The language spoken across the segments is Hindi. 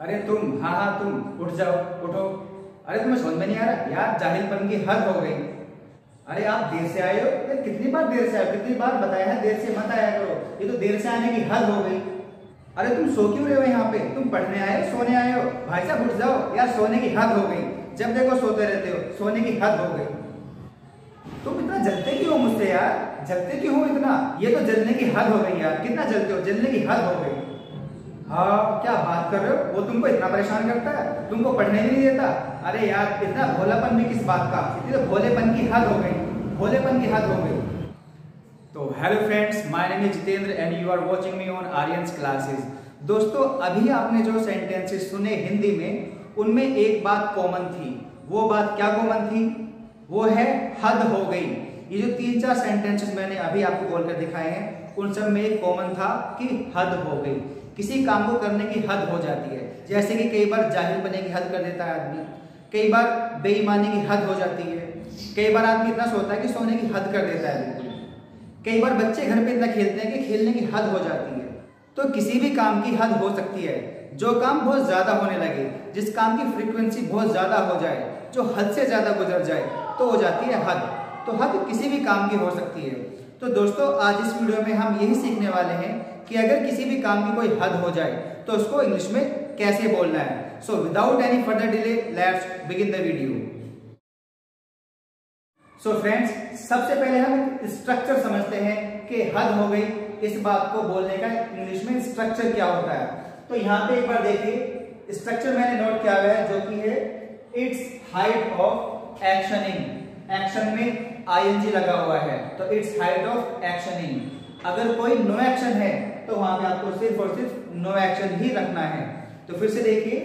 अरे तुम, हाँ हाँ तुम, उठ जाओ, उठो। अरे तुम्हें समझ में नहीं आ रहा यार, जाहिलपन की हद हो गई। अरे आप देर से आए हो यार, कितनी बार देर से आए, कितनी बार बताया है देर से मत आया करो, ये तो देर से आने की हद हो गई। अरे तुम सो क्यों रहे हो यहाँ पे? तुम पढ़ने आए हो, सोने आए हो? भाई साहब उठ जाओ यार, सोने की हद हो गई। जब देखो सोते रहते हो, सोने की हद हो गई। तुम इतना जलते क्यों हो मुझसे यार? जलते क्यों हो इतना? ये तो जलने की हद हो गई यार, कितना जलते हो, जलने की हद हो गई। हाँ क्या बात कर रहे हो? वो तुमको इतना परेशान करता है, तुमको पढ़ने भी नहीं देता? अरे यार इतना भोलापन भी किस बात का, इतने तो भोलेपन की हद हो गई, भोलेपन की हद हो गई। तो hello friends, my name is Jitendra and you are watching me on Aryans classes. दोस्तों अभी आपने जो सेंटेंसेस सुने हिंदी में, उनमें एक बात कॉमन थी। वो बात क्या कॉमन थी? वो है हद हो गई। ये जो 3-4 सेंटेंसेस मैंने अभी आपको बोलकर दिखाए हैं, उन सब में एक कॉमन था कि हद हो गई। किसी काम को करने की हद हो जाती है। जैसे कि कई बार जाहिल बनने की हद कर देता है आदमी, कई बार बेईमानी की हद हो जाती है, कई बार आदमी इतना सोता है कि सोने की हद कर देता है बिल्कुल, कई बार बच्चे घर पे इतना खेलते हैं कि खेलने की हद हो जाती है। तो किसी भी काम की हद हो सकती है। जो काम बहुत ज्यादा होने लगे, जिस काम की फ्रीक्वेंसी बहुत ज्यादा हो जाए, जो हद से ज्यादा गुजर जाए, तो हो जाती है हद। तो हद किसी भी काम की हो सकती है। तो दोस्तों आज इस वीडियो में हम यही सीखने वाले हैं कि अगर किसी भी काम की कोई हद हो जाए तो उसको इंग्लिश में कैसे बोलना है। So without any further delay let's begin the video. So friends, सबसे पहले हम स्ट्रक्चर समझते हैं कि हद हो गई, इस बात को बोलने का इंग्लिश में स्ट्रक्चर क्या होता है। तो यहाँ पे एक बार देखिए, स्ट्रक्चर मैंने नोट किया हुआ है जो कि है it's height of actioning. Action में आईएनजी लगा हुआ है, तो इट्स हाइट ऑफ एक्शनिंग। अगर कोई नो एक्शन है तो वहां पे आपको सिर्फ और सिर्फ नो एक्शन ही रखना है। तो फिर से देखिए,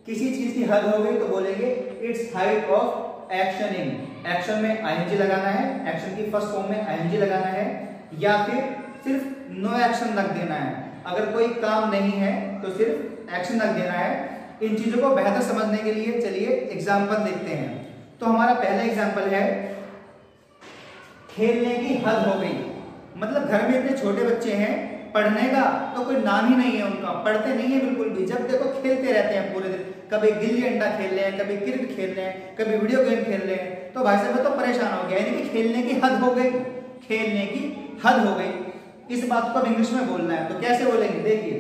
किसी चीज की हद हो गई तो बोलेंगे it's height of actioning. Action में आईएनजी लगाना है, एक्शन की फर्स्ट फॉर्म में आईएनजी लगाना है, या फिर सिर्फ नो एक्शन रख देना है। अगर कोई काम नहीं है तो सिर्फ एक्शन रख देना है। इन चीजों को बेहतर समझने के लिए चलिए एग्जाम्पल देखते हैं। तो हमारा पहला एग्जाम्पल है खेलने की हद हो गई। मतलब घर में इतने छोटे बच्चे हैं, पढ़ने का तो कोई नाम ही नहीं है उनका, पढ़ते नहीं है बिल्कुल भी। जब देखो खेलते रहते हैं पूरे दिन, कभी गिल्ली डंडा खेल रहे हैं, कभी क्रिकेट खेल रहे हैं, कभी वीडियो गेम खेल रहे हैं। तो भाई साहब तो परेशान हो गया, यानी कि खेलने की हद हो गई, खेलने की हद हो गई। इस बात को अब इंग्लिश में बोलना है, तो कैसे बोलेंगे? देखिए,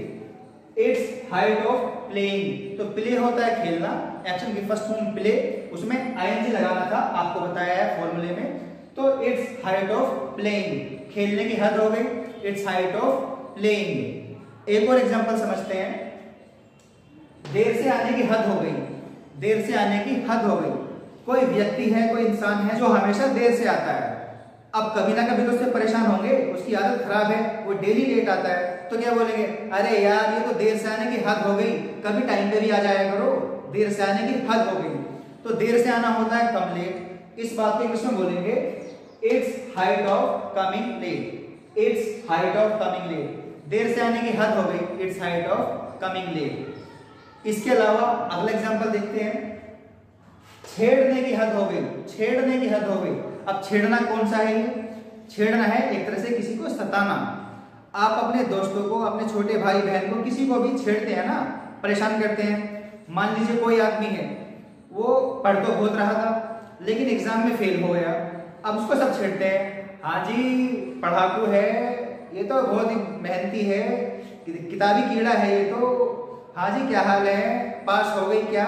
इट्स हाइट ऑफ प्लेइंग। तो प्ले होता है खेलना, एक्शन की फर्स्ट फॉर्म प्ले, उसमें आईएनजी लगाना था, आपको बताया है फॉर्मूले में। तो इट्स हाइट ऑफ प्लेइंग, खेलने की हद हो गई, इट्स हाइट ऑफ प्लेइंग। एक और एग्जांपल समझते हैं, देर से आने की हद हो गई। देर से आने की हद हो गई। कोई व्यक्ति है, कोई इंसान है जो हमेशा देर से आता है। अब कभी ना कभी तो उससे परेशान होंगे, उसकी आदत खराब है, वो डेली लेट आता है। तो क्या बोलेंगे? अरे यार ये तो देर से आने की हद हो गई, कभी टाइम पे भी आ जाया करो, देर से आने की हद हो गई। तो देर से आना होता है कम लेट। इस बात को इंग्लिश में बोलेंगे it's height of coming late. It's height of coming late. देर से आने की हद हो गई, it's height of coming late. इसके अलावा अगला एग्जांपल देखते हैं, छेड़ने की हद हो गई। छेड़ने की हद हो गई। अब छेड़ना कौन सा है? ये छेड़ना है एक तरह से किसी को सताना। आप अपने दोस्तों को, अपने छोटे भाई बहन को, किसी को भी छेड़ते हैं ना, परेशान करते हैं। मान लीजिए कोई आदमी है, वो पढ़ तो बहुत रहा था लेकिन एग्जाम में फेल हो गया। अब उसको सब छेड़ते हैं, हाँ जी पढ़ाकू है, ये तो बहुत ही मेहनती है, किताबी कीड़ा है ये तो, हाँ जी क्या हाल है, पास हो गई क्या?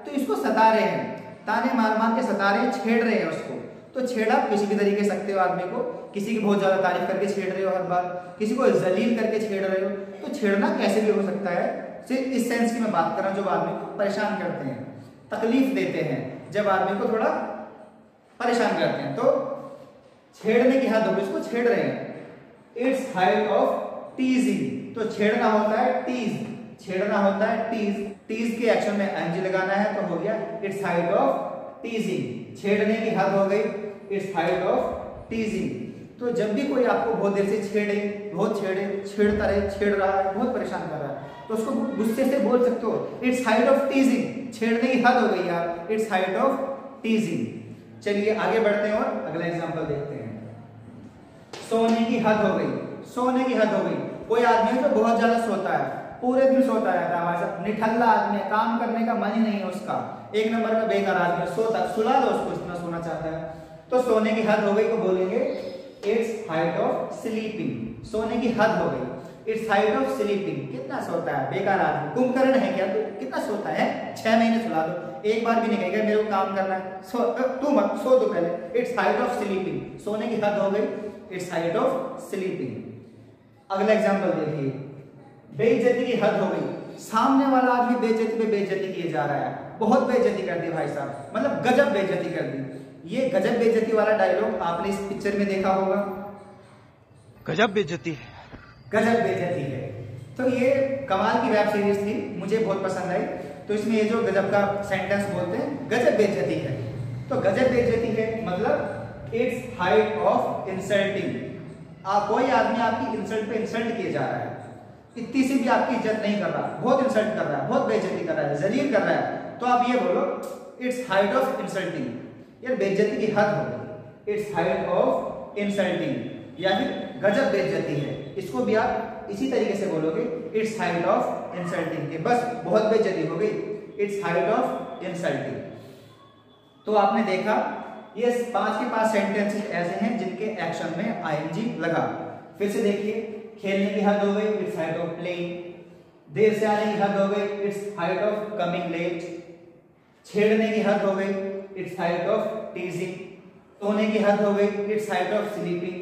तो इसको सता रहे हैं, ताने मार मार के सता रहे हैं, छेड़ रहे हैं उसको। तो छेड़ा किसी भी तरीके से सकते हो आदमी को, किसी की बहुत ज्यादा तारीफ करके छेड़ रहे हो हर बार, किसी को जलील करके छेड़ रहे हो। तो छेड़ना कैसे भी हो सकता है, सिर्फ इस सेंस की मैं बात कर रहा हूं, जब आदमी को परेशान करते हैं, तकलीफ देते हैं, जब आदमी को थोड़ा परेशान करते हैं, तो छेड़ने की हद हो गई, उसको छेड़ रहे हैं। It's height of टीजिंग। तो छेड़ना होता है टीज, छेड़ना होता है टीज। टीज के एक्शन में एनजी लगाना है, तो हो गया इट्स हाइट ऑफ टीजिंग। छेड़ने की हद हो गई, इट्स हाइट ऑफ टीजिंग। तो जब भी कोई आपको बहुत देर से छेड़े, बहुत छेड़ता रहे, छेड़ रहा है, बहुत परेशान कर रहा है, तो उसको गुस्से से बोल सकते हो इट्स हाइट ऑफ टीजिंग। छेड़ने की हद हो गई यार, इट्स हाइट ऑफ टीजिंग। चलिए आगे बढ़ते हैं और अगला एग्जांपल देखते हैं। सोने की हद हो गई। सोने की हद हो गई। कोई आदमी है जो बहुत ज्यादा सोता है, पूरे दिन सोता रहता है भाई साहब, निठल्ला आदमी है, काम करने का मन ही नहीं है उसका, एक नंबर का बेकार आदमी है, सोता, सुला दो उसको, इतना सोना चाहता है। तो सोने की हद हो गई को बोलेंगे इट्स हाइट ऑफ स्लीपिंग, सोने की हद हो गई, इट्स हाइट ऑफ स्लीपिंग, कितना सोता है, बेकार आदमी, कुंभकर्ण है क्या तू, कितना सोता है, 6 महीने सुला दो, एक बार भी नहीं कहेगा मेरे को काम करना है, तू मत सो तो पहले। इट्स हाइट ऑफ स्लीपिंग, सोने की हद हो गई, इट्स हाइट ऑफ स्लीपिंग। अगला एग्जांपल देखिए, बेइज्जती की हद हो गई, सामने वाला आदमी बेइज्जती पे बेइज्जती किए जा रहा है, बहुत बेइज्जती कर दी भाई साहब, मतलब गजब बेइज्जती कर दी। ये गजब बेइज्जती वाला डायलॉग आपने इस पिक्चर में देखा होगा, गजब बेइज्जती है, गजब बेइज्जती है। तो ये कमाल की वेब सीरीज थी, मुझे बहुत पसंद आई। तो इसमें ये जो गजब का सेंटेंस बोलते हैं, गजब बेइज्जती है, तो गजब बेइज्जती है मतलब इट्स हाइट ऑफ इंसल्टिंग, कोई आदमी आपकी इंसल्ट पे इंसल्ट किए जा रहा है, इतनी सी भी आपकी इज्जत नहीं कर रहा, बहुत इंसल्ट कर रहा है, बहुत बेइज्जती कर रहा है, जलील कर रहा है, तो आप ये बोलो इट्स हाइट ऑफ इंसल्टिंग, यार बेइज्जती की हद हो गई, इट्स हाइट ऑफ इंसल्टिंग, या फिर गजब बेइज्जती है, इसको भी आप इसी तरीके से बोलोगे इट्स हाइट ऑफ इंसल्टिंग, के बस बहुत बेइज्जती हो गई, इट्स हाइट ऑफ इंसल्टिंग। तो आपने देखा ये 5 के 5 सेंटेंसेस ऐसे हैं जिनके एक्शन में आईएनजी लगा। फिर से देखिए, खेलने की हद हो गई, इट्स हाइट ऑफ प्लेइंग, देर से आने की हद हो गई, it's height of coming late, छेड़ने की हद हो गई, इट्स हाइट ऑफ टीजिंग, सोने की हद हो गई, इट्स हाइट ऑफ स्लीपिंग,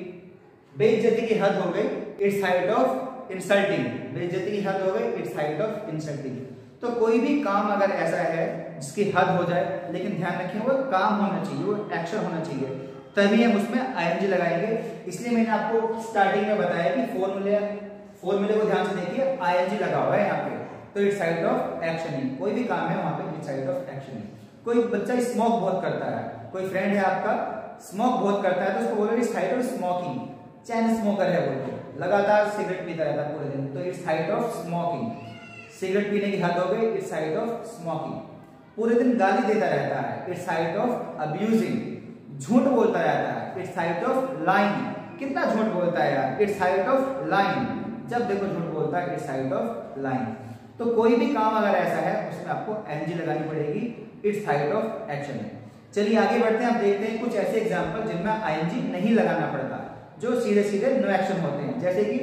बेइज्जती की हद हो गई, इट्स हाइट ऑफ इंसल्टिंग, बेइज्जती की हद हो गई, इट्स हाइट ऑफ इंसल्टिंग। तो कोई भी काम अगर ऐसा है जिसकी हद हो जाए, लेकिन ध्यान रखिए वो काम होना चाहिए, वो एक्शन होना चाहिए, तभी हम उसमें आईएनजी लगाएंगे। इसलिए मैंने आपको स्टार्टिंग में बताया कि फॉर्मूले को ध्यान से देखिए, आईएनजी लगा हुआ है यहाँ पे, तो इट्स हाइट ऑफ एक्शनिंग, कोई भी काम है वहां पे इट्स हाइट ऑफ एक्शनिंग। कोई बच्चा स्मोक बहुत करता है, कोई फ्रेंड है आपका स्मोक बहुत करता है, तो उसको बोलो it's height of smoking, chain smoker है बोलते, लगातार सिगरेट पीता रहता है पूरे दिन, तो it's height of smoking, cigarette पीने की हद हो गई, इट्स हाइट ऑफ स्मोकिंग। पूरे दिन गाली देता रहता है, इट्स हाइट ऑफ अब्यूजिंग, झूठ बोलता रहता है, इट्स हाइट ऑफ लाइंग, कितना झूठ बोलता है यार, इट्स हाइट ऑफ लाइंग, जब देखो झूठ बोलता है, इट्स हाइट ऑफ लाइंग। तो कोई भी काम अगर ऐसा है उसमें आपको एनजी लगानी पड़ेगी, इट्स हाइट ऑफ एक्शन है। चलिए आगे बढ़ते हैं, हम देखते हैं कुछ ऐसे एग्जाम्पल जिनमें आईएनजी नहीं लगाना पड़ता, जो सीधे सीधे नो एक्शन होते हैं। जैसे कि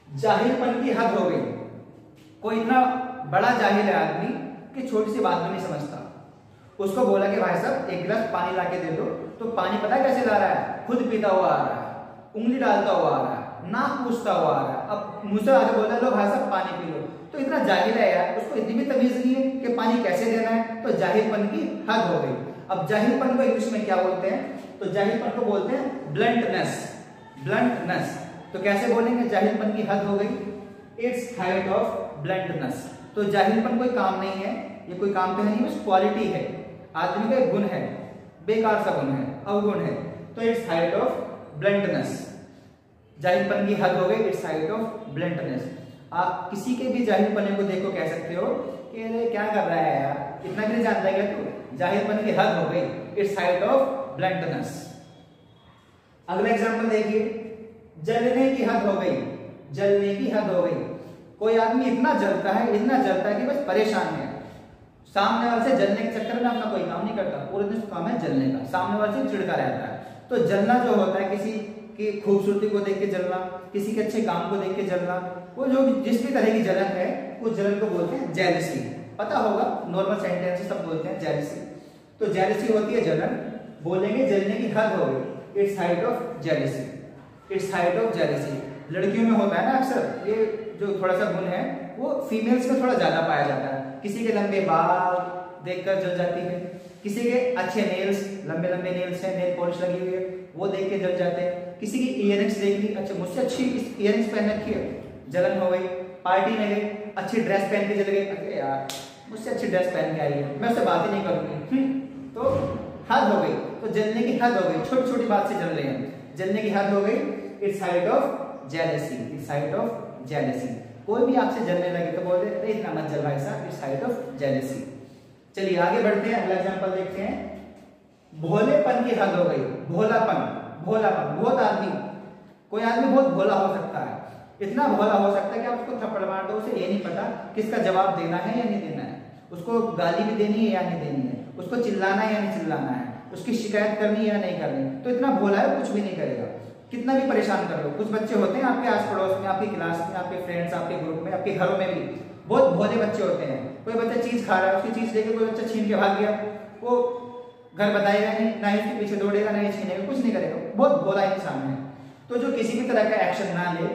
जाहिलपन की हद हो गई, कोई इतना बड़ा जाहिल है आदमी कि छोटी सी बात भी नहीं समझता, उसको बोला कि भाई साहब एक गिलास पानी लाके दे दो, तो पानी पता है कैसे ला रहा है, खुद पीता हुआ आ रहा है, उंगली डालता हुआ आ रहा है, नाक पूछता हुआ आ रहा है, अब मुझसे आगे बोलता है लो भाई साहब पानी पी लो, तो इतना जाहिल है यार, उसको इतनी भी तमीज नहीं है कि पानी कैसे देना है, तो जाहिलपन की हद हो गई। अब जाहिलपन को इंग्लिश में क्या बोलते हैं, तो जाहिलपन को बोलते हैं ब्लंटनेस, ब्लंटनेस। तो कैसे बोलेंगे, जाहिलपन की हद हो गई, इट्स हाइट ऑफ ब्लंटनेस। तो जाहिलपन कोई काम नहीं है, ये कोई काम तो नहीं, बस क्वालिटी है, आदमी का एक गुण है, बेकार सा गुण है, अवगुण है, तो इट्स हाइट ऑफ ब्लंटनेस। जाहिलपन की हद हो गई, इट्स हाइट ऑफ ब्लंटनेस। आप किसी के भी जाहिलपने को देखो कह सकते हो कि अरे क्या कर रहा है यार, इतना भी नहीं जानता है क्या तू, जाहिलपन की हद हो गई, इट्स हाइट ऑफ ब्लंटनेस। अगला एग्जांपल देखिए, जलने की हद हो गई, जलने की हद हो गई, कोई आदमी इतना जलता है, इतना जलता है कि बस परेशान है, सामने वाले से जलने के चक्कर में अपना कोई काम नहीं करता, पूरे दिन काम है जलने का, सामने वाले से चिढ़का रहता है। तो जलना जो होता है, किसी की खूबसूरती को देख के जलना, किसी के अच्छे काम को देख के जलना, वो जो जिस भी तरह की जलन है उस जलन को बोलते हैं जेलसी। पता होगा, नॉर्मल सेंटेंस सब बोलते हैं जेलसी। तो जेलसी होती है जलन, बोलेंगे जलने की हद हो गई, it's height of jealousy, it's height of jealousy. लड़कियों में होता है ना अक्सर, ये जो थोड़ा सा गुण है वो फीमेल्स में थोड़ा ज्यादा पाया जाता है, किसी के लंबे बाल देखकर जल जाती है, किसी के अच्छे नेल्स, लंबे लंबे नेल्स हैं, नेल पॉलिश लगी हुई है, वो देख के जल जाते हैं, किसी की इयररिंग्स देख ली, अच्छा मुझसे अच्छी इयररिंग्स पहन रखी है, जलन हो गई। पार्टी में गए, अच्छी ड्रेस पहन के चले गए, अरे यार मुझसे अच्छी ड्रेस पहन के आई है, मैं उससे बात ही नहीं करूंगी, तो हद हो गई, तो जलने की हद हो गई, छोटी छोटी बात से जल रहे हैं, जलने की हद हो गई, it's height of jealousy, it's height of jealousy. कोई भी आपसे जलने लगे तो बोलते अरे इतना मत जल भाई साहब, इट्स हाइट ऑफ जेलसी। चलिए आगे बढ़ते हैं, अगला एग्जांपल देखते हैं, भोलेपन की हद हो गई, भोलापन, भोलापन, बहुत आदमी, कोई आदमी बहुत भोला हो सकता है, इतना भोला हो सकता है कि आप उसको थप्पड़ मार दो, उसे ये नहीं पता किसका जवाब देना है या नहीं देना है, उसको गाली भी देनी है या नहीं देनी है, उसको चिल्लाना है या नहीं चिल्लाना है, उसकी शिकायत करनी है या नहीं करनी। तो इतना भोला है, कुछ भी नहीं करेगा, कितना भी परेशान कर लो। कुछ बच्चे होते हैं आपके आस पड़ोस में, आपकी क्लास में, आपके फ्रेंड्स, आपके ग्रुप में, आपके घरों में भी बहुत भोले बच्चे होते हैं। कोई बच्चा चीज खा रहा है, उसकी चीज लेके कोई बच्चा छीन के भाग गया, वो घर बताएगा नहीं, ना ही उसके पीछे दौड़ेगा, ना ही छीनेगा, कुछ नहीं करेगा, बहुत भोला इंसान है। तो जो किसी भी तरह का एक्शन ना ले,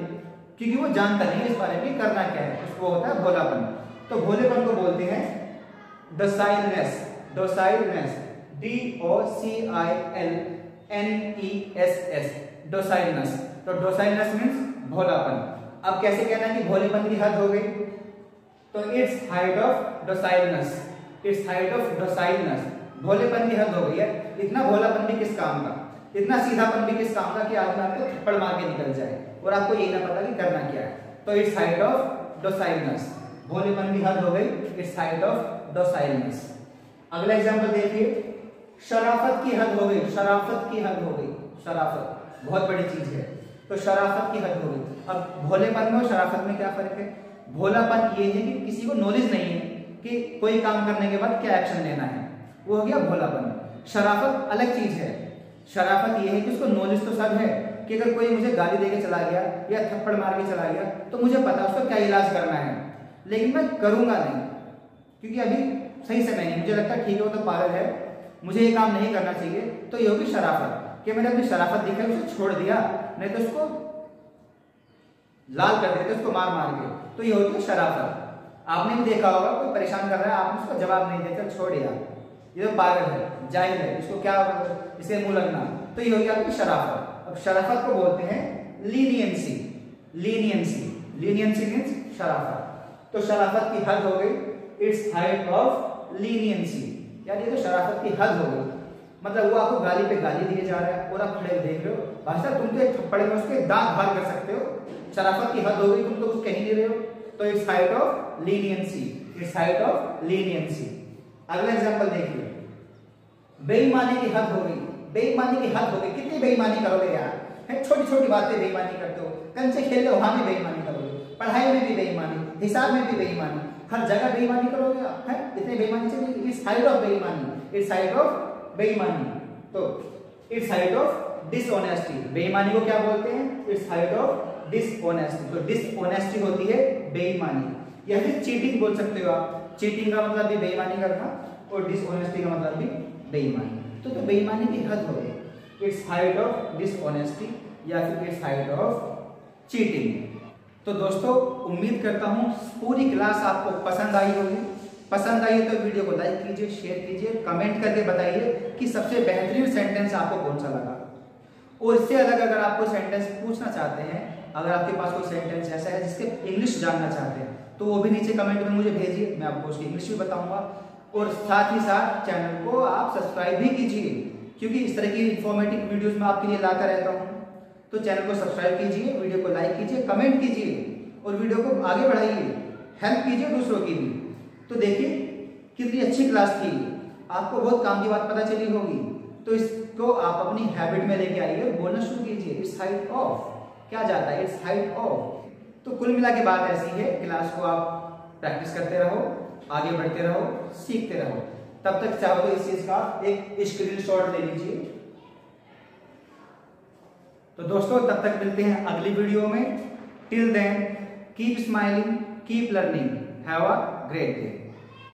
क्योंकि वो जानता नहीं इस बारे में करना क्या है, उसको होता है भोलापन। तो भोलेपन को बोलते हैं डोसाइलनेस, डोसाइलनेस, DOCILNESS, डोसाइलनेस। तो डोसाइलनेस मीन्स भोलापन। अब कैसे कहना है कि भोलेपन की हद हो गई, तो it's height of docileness, it's height of docileness, भोलेपन की हद हो गई है। इतना भोलापन भी किस काम का, इतना सीधापन भी किस काम का कि आदमी आपको थप्पड़ मार के निकल जाए और आपको ये ना पता कि करना क्या है। तो इट्स हाइट ऑफ डोसाइलनेस, भोलेपन की हद हो गई, इट्स हाइट ऑफ डोसाइलनेस। अगला एग्जांपल देखिए, शराफत की हद हो गई, शराफत की हद हो गई, शराफत बहुत बड़ी चीज है, तो शराफत की हद हो गई। अब भोलेपन में और शराफत में क्या फर्क है? भोलापन ये है कि किसी को नॉलेज नहीं है कि कोई काम करने के बाद क्या एक्शन लेना है, वो हो गया भोलापन। शराफत अलग चीज है, शराफत ये है कि उसको नॉलेज तो सब है कि अगर कोई मुझे गाली देके चला गया या थप्पड़ मार के चला गया तो मुझे पता उसको क्या इलाज करना है, लेकिन मैं करूंगा नहीं क्योंकि अभी सही समय नहीं, मुझे लगता है ठीक है वो तो पागल है, मुझे ये काम नहीं करना चाहिए। तो ये होगी शराफत कि मैंने अपनी शराफत दिखाई, उसे छोड़ दिया, नहीं तो उसको लाल कर देते, उसको मार मार के। तो ये होती है शराफत। आपने भी देखा होगा कोई परेशान कर रहा है, आपने उसको जवाब नहीं देते, छोड़ दिया, ये तो पागल है, जाहिल है, इसको क्या इसे मुंह लगना। तो ये हो गया आपकी शराफत। अब शराफत को बोलते हैं लीनियंसी, लीनियंसी, लीनियंसी मीन्स शराफत। तो शराफत की हद हो गई, इट्स हाइट ऑफ लीनियंसी, यानी ये तो शराफत की हद हो गई। मतलब वो आपको गाली पे गाली दिए जा रहा है और आप खड़े देख रहे हो, भाई साहब तुम तो एक थप्पड़ में उसके दांत बाहर कर सकते हो, शराफत की हद हो गई, तुम तो कुछ कह नहीं रहे हो। तो it's height of leniency, it's height of leniency. अगला एग्जांपल देखिए, बेईमानी की हद हो गई, बेईमानी की हद हो गई। कितनी बेईमानी करोगे यार, है छोटी छोटी बातें बेईमानी करते हो, कंचे खेल लो वहां भी बेईमानी करोगे, पढ़ाई में भी बेईमानी, हिसाब में भी बेईमानी, हर जगह बेईमानी करोगे आप, है इतनी बेईमानी चलेगी। इट्स हाइट ऑफ बेईमानी, इट्स हाइट ऑफ बेईमानी। तो इट्स हाइट ऑफ डिसऑनेस्टी, बेईमानी को क्या बोलते हैं? It's height of dishonesty. तो डिसऑनेस्टी होती है बेईमानी, या फिर चीटिंग बोल सकते हो आप। चीटिंग का मतलब भी बेईमानी करना और डिसऑनेस्टी का मतलब भी बेईमानी। तो बेईमानी की हद हो गई, इट्स हाइट ऑफ डिसऑनेस्टी या फिर इट्स हाइट ऑफ चीटिंग। तो दोस्तों उम्मीद करता हूं पूरी क्लास आपको पसंद आई होगी। पसंद आई तो वीडियो को लाइक कीजिए, शेयर कीजिए, कमेंट करके बताइए कि सबसे बेहतरीन सेंटेंस आपको कौन सा लगा। और इससे अलग अगर आप कोई सेंटेंस पूछना चाहते हैं, अगर आपके पास कोई सेंटेंस ऐसा है जिसके इंग्लिश जानना चाहते हैं, तो वो भी नीचे कमेंट में मुझे भेजिए, मैं आपको उसकी इंग्लिश भी बताऊंगा। और साथ ही साथ चैनल को आप सब्सक्राइब भी कीजिए, क्योंकि इस तरह की इंफॉर्मेटिव वीडियोस मैं आपके लिए लाता रहता हूँ। तो चैनल को सब्सक्राइब कीजिए, वीडियो को लाइक कीजिए, कमेंट कीजिए और वीडियो को आगे बढ़ाइए, हेल्प कीजिए दूसरों की भी। तो देखिए कितनी अच्छी क्लास थी, आपको बहुत काम की बात पता चली होगी। तो इसको आप अपनी हैबिट में लेके आइए, बोलना शुरू कीजिए। इट्स हाइट ऑफ क्या जाता है, इट्स हाइट ऑफ। तो कुल मिला के बात ऐसी है, क्लास को आप प्रैक्टिस करते रहो, आगे बढ़ते रहो, सीखते रहो। तब तक चाहो तो इस चीज का एक स्क्रीनशॉट ले लीजिए। तो दोस्तों तब तक मिलते हैं अगली वीडियो में। Till then keep smiling, keep learning, have a great day.